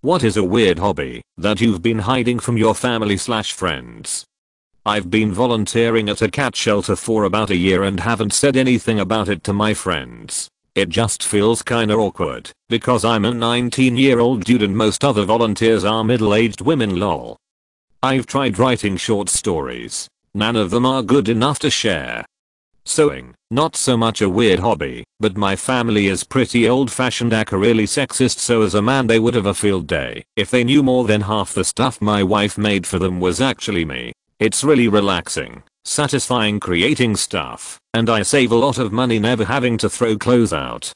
What is a weird hobby that you've been hiding from your family/friends? I've been volunteering at a cat shelter for about a year and haven't said anything about it to my friends. It just feels kinda awkward because I'm a 19-year-old dude and most other volunteers are middle-aged women lol. I've tried writing short stories. None of them are good enough to share. Sewing, not so much a weird hobby, but my family is pretty old-fashioned aka really sexist, so as a man they would have a field day if they knew more than half the stuff my wife made for them was actually me. It's really relaxing, satisfying creating stuff, and I save a lot of money never having to throw clothes out.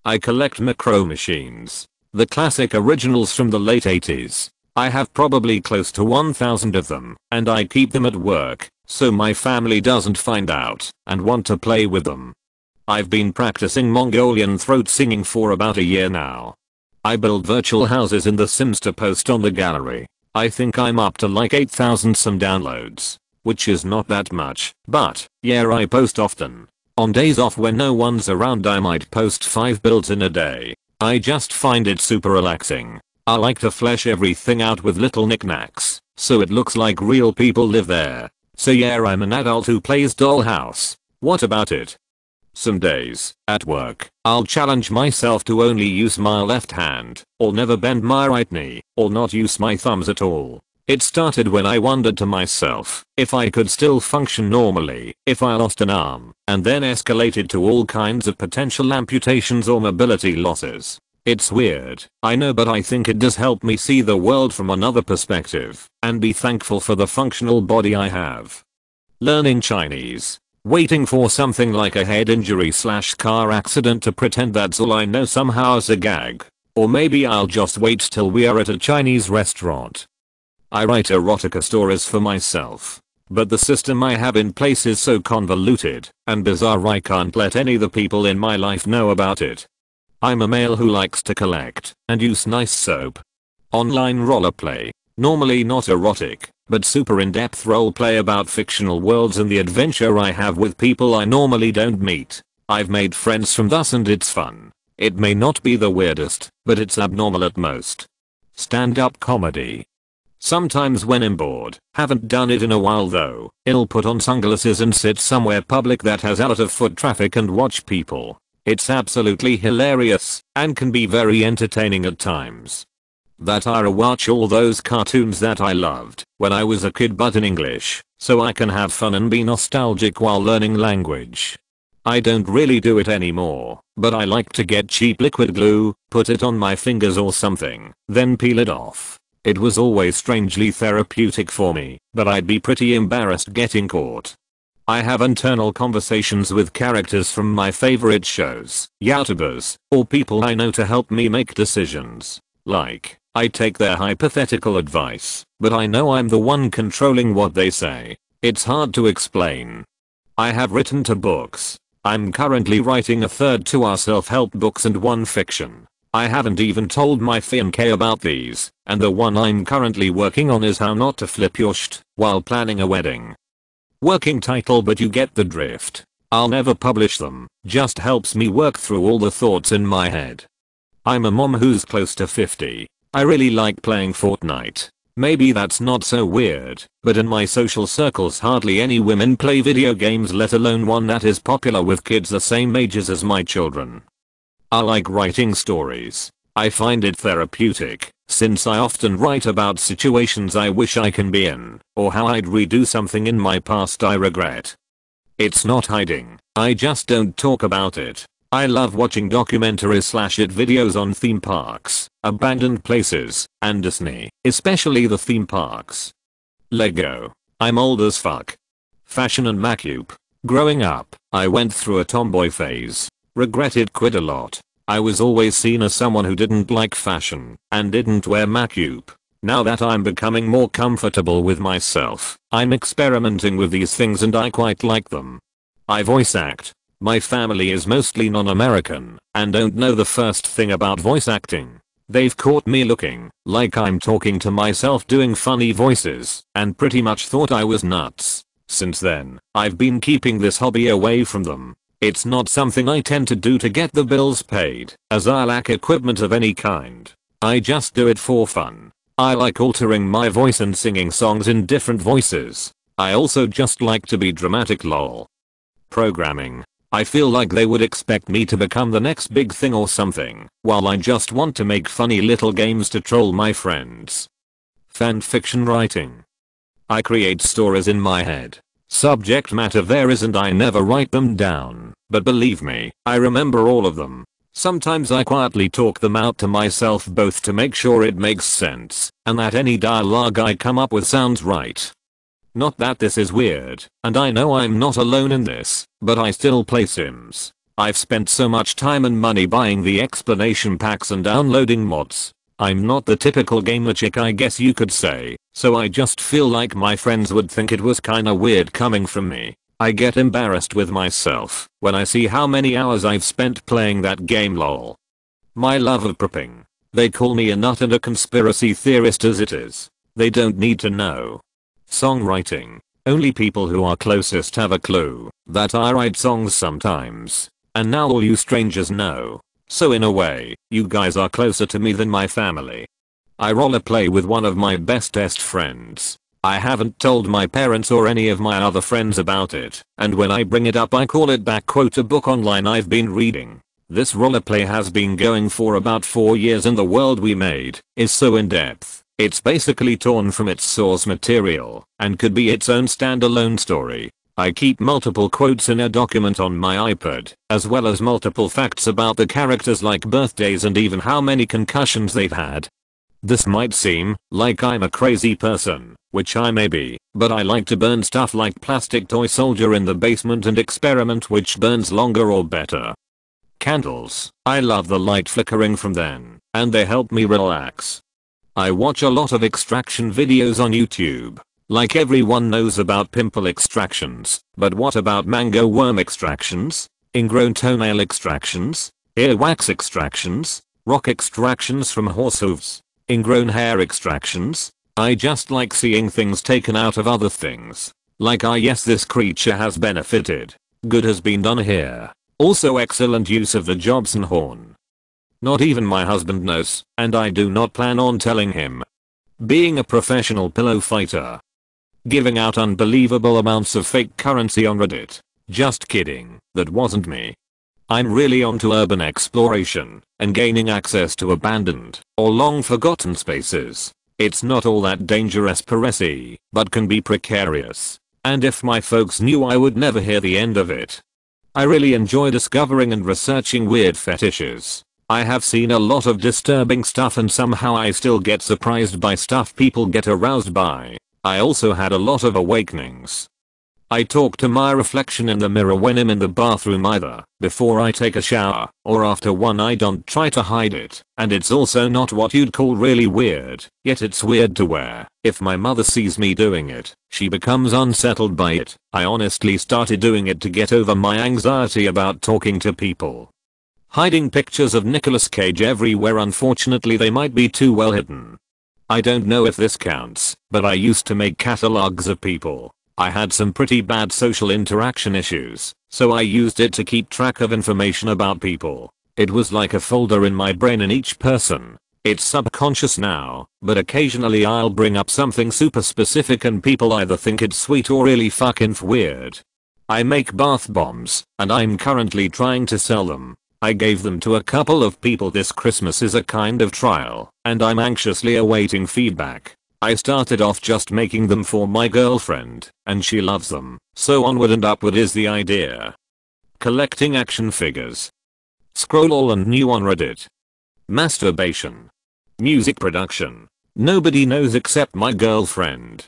I collect macro machines. The classic originals from the late 80s. I have probably close to 1,000 of them, and I keep them at work, so my family doesn't find out and want to play with them. I've been practicing Mongolian throat singing for about a year now. I build virtual houses in The Sims to post on the gallery. I think I'm up to like 8,000 some downloads, which is not that much, but yeah, I post often. On days off when no one's around I might post 5 builds in a day. I just find it super relaxing. I like to flesh everything out with little knickknacks, so it looks like real people live there. So yeah, I'm an adult who plays Dollhouse. What about it? Some days, at work, I'll challenge myself to only use my left hand, or never bend my right knee, or not use my thumbs at all. It started when I wondered to myself if I could still function normally if I lost an arm, and then escalated to all kinds of potential amputations or mobility losses. It's weird, I know, but I think it does help me see the world from another perspective and be thankful for the functional body I have. Learning Chinese. Waiting for something like a head injury/car accident to pretend that's all I know somehow as a gag. Or maybe I'll just wait till we are at a Chinese restaurant. I write erotica stories for myself, but the system I have in place is so convoluted and bizarre I can't let any of the people in my life know about it. I'm a male who likes to collect and use nice soap. Online rollerplay. Normally not erotic, but super in-depth roleplay about fictional worlds and the adventure I have with people I normally don't meet. I've made friends from thus and it's fun. It may not be the weirdest, but it's abnormal at most. Stand-up comedy. Sometimes when I'm bored, haven't done it in a while though, I'll put on sunglasses and sit somewhere public that has a lot of foot traffic and watch people. It's absolutely hilarious and can be very entertaining at times. That I watch all those cartoons that I loved when I was a kid but in English, so I can have fun and be nostalgic while learning language. I don't really do it anymore, but I like to get cheap liquid glue, put it on my fingers or something, then peel it off. It was always strangely therapeutic for me, but I'd be pretty embarrassed getting caught. I have internal conversations with characters from my favorite shows, YouTubers, or people I know to help me make decisions. Like, I take their hypothetical advice, but I know I'm the one controlling what they say. It's hard to explain. I have written 2 books. I'm currently writing a third, 2 are self-help books and 1 fiction. I haven't even told my fiancé about these, and the one I'm currently working on is how not to flip your shit while planning a wedding. Working title, but you get the drift. I'll never publish them, just helps me work through all the thoughts in my head. I'm a mom who's close to 50. I really like playing Fortnite. Maybe that's not so weird, but in my social circles hardly any women play video games, let alone one that is popular with kids the same ages as my children. I like writing stories. I find it therapeutic, since I often write about situations I wish I can be in, or how I'd redo something in my past I regret. It's not hiding, I just don't talk about it. I love watching documentaries/it videos on theme parks, abandoned places, and Disney, especially the theme parks. Lego. I'm old as fuck. Fashion and Macup. Growing up, I went through a tomboy phase. Regretted quit a lot. I was always seen as someone who didn't like fashion and didn't wear Macup. Now that I'm becoming more comfortable with myself, I'm experimenting with these things and I quite like them. I voice act. My family is mostly non-American and don't know the first thing about voice acting. They've caught me looking like I'm talking to myself doing funny voices and pretty much thought I was nuts. Since then, I've been keeping this hobby away from them. It's not something I tend to do to get the bills paid, as I lack equipment of any kind. I just do it for fun. I like altering my voice and singing songs in different voices. I also just like to be dramatic lol. Programming. I feel like they would expect me to become the next big thing or something, while I just want to make funny little games to troll my friends. Fanfiction writing. I create stories in my head. Subject matter varies and I never write them down, but believe me, I remember all of them. Sometimes I quietly talk them out to myself both to make sure it makes sense and that any dialogue I come up with sounds right. Not that this is weird, and I know I'm not alone in this, but I still play Sims. I've spent so much time and money buying the explanation packs and downloading mods. I'm not the typical gamer chick I guess you could say, so I just feel like my friends would think it was kinda weird coming from me. I get embarrassed with myself when I see how many hours I've spent playing that game lol. My love of prepping. They call me a nut and a conspiracy theorist as it is. They don't need to know. Songwriting. Only people who are closest have a clue that I write songs sometimes. And now all you strangers know. So in a way, you guys are closer to me than my family. I rollerplay with one of my bestest friends. I haven't told my parents or any of my other friends about it, and when I bring it up I call it back quote a book online I've been reading. This rollerplay has been going for about 4 years and the world we made is so in depth. It's basically torn from its source material and could be its own standalone story. I keep multiple quotes in a document on my iPad, as well as multiple facts about the characters like birthdays and even how many concussions they've had. This might seem like I'm a crazy person, which I may be, but I like to burn stuff like plastic toy soldier in the basement and experiment which burns longer or better. Candles. I love the light flickering from them, and they help me relax. I watch a lot of extraction videos on YouTube. Like everyone knows about pimple extractions, but what about mango worm extractions? Ingrown toenail extractions? Earwax extractions? Rock extractions from horse hooves? Ingrown hair extractions? I just like seeing things taken out of other things. Like yes this creature has benefited. Good has been done here. Also excellent use of the Jobson horn. Not even my husband knows, and I do not plan on telling him. Being a professional pillow fighter. Giving out unbelievable amounts of fake currency on Reddit. Just kidding, that wasn't me. I'm really onto urban exploration and gaining access to abandoned or long forgotten spaces. It's not all that dangerous per se, but can be precarious. And if my folks knew I would never hear the end of it. I really enjoy discovering and researching weird fetishes. I have seen a lot of disturbing stuff and somehow I still get surprised by stuff people get aroused by. I also had a lot of awakenings. I talk to my reflection in the mirror when I'm in the bathroom either before I take a shower or after one. I don't try to hide it, and it's also not what you'd call really weird, yet it's weird to wear. If my mother sees me doing it, she becomes unsettled by it. I honestly started doing it to get over my anxiety about talking to people. Hiding pictures of Nicolas Cage everywhere. Unfortunately they might be too well hidden. I don't know if this counts, but I used to make catalogs of people. I had some pretty bad social interaction issues, so I used it to keep track of information about people. It was like a folder in my brain in each person. It's subconscious now, but occasionally I'll bring up something super specific and people either think it's sweet or really fucking weird. I make bath bombs, and I'm currently trying to sell them. I gave them to a couple of people this Christmas as a kind of trial, and I'm anxiously awaiting feedback. I started off just making them for my girlfriend, and she loves them, so onward and upward is the idea. Collecting action figures. Scroll all and new on Reddit. Masturbation. Music production. Nobody knows except my girlfriend.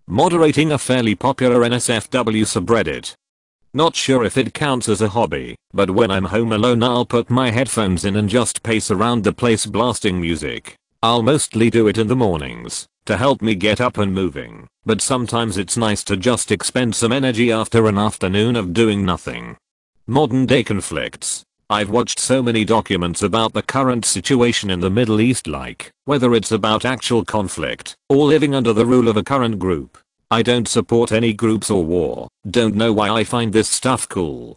Moderating a fairly popular NSFW subreddit. Not sure if it counts as a hobby, but when I'm home alone I'll put my headphones in and just pace around the place blasting music. I'll mostly do it in the mornings to help me get up and moving, but sometimes it's nice to just expend some energy after an afternoon of doing nothing. Modern day conflicts. I've watched so many documents about the current situation in the Middle East, like whether it's about actual conflict or living under the rule of a current group. I don't support any groups or war, don't know why I find this stuff cool,